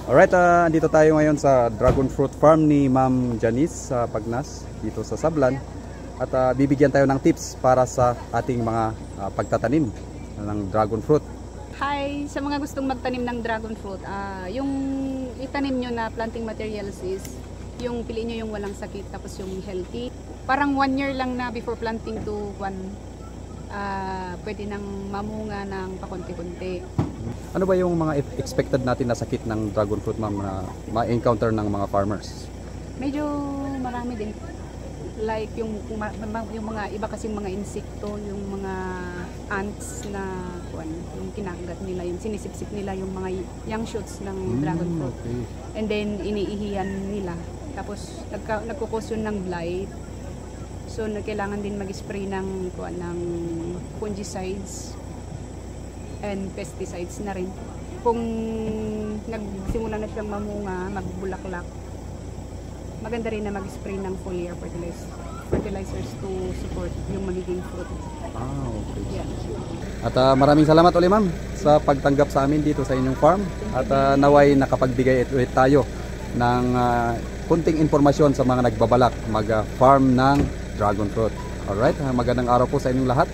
Alright, andito tayo ngayon sa dragon fruit farm ni Ma'am Janice sa Pagnas, dito sa Sablan. At bibigyan tayo ng tips para sa ating mga pagtatanim ng dragon fruit. Hi! Sa mga gustong magtanim ng dragon fruit, yung itanim nyo na planting materials is yung piliin nyo yung walang sakit tapos yung healthy. Parang 1 year lang na before planting to pwede nang mamunga ng pakunti-kunti. Ano ba yung mga expected natin na sakit ng dragon fruit, ma'am, na ma-encounter ng mga farmers? Medyo marami din. Like yung mga iba kasing mga insekto, yung mga ants na yung kinagat nila, yung sinisipsip nila yung mga young shoots ng dragon fruit. Okay. And then iniihiyan nila. Tapos nagkukos yun ng blight. So kailangan din mag-spray ng fungicides and pesticides na rin. Kung nagsimula na siyang mamunga, magbulaklak, maganda rin na mag-spray ng foliar fertilizers to support yung magiging fruit. Okay. Yeah. At maraming salamat ulit, ma'am, sa pagtanggap sa amin dito sa inyong farm. At naway nakapagbigay ulit tayo ng kunting impormasyon sa mga nagbabalak mag-farm ng dragon fruit. Alright, magandang araw po sa inyong lahat.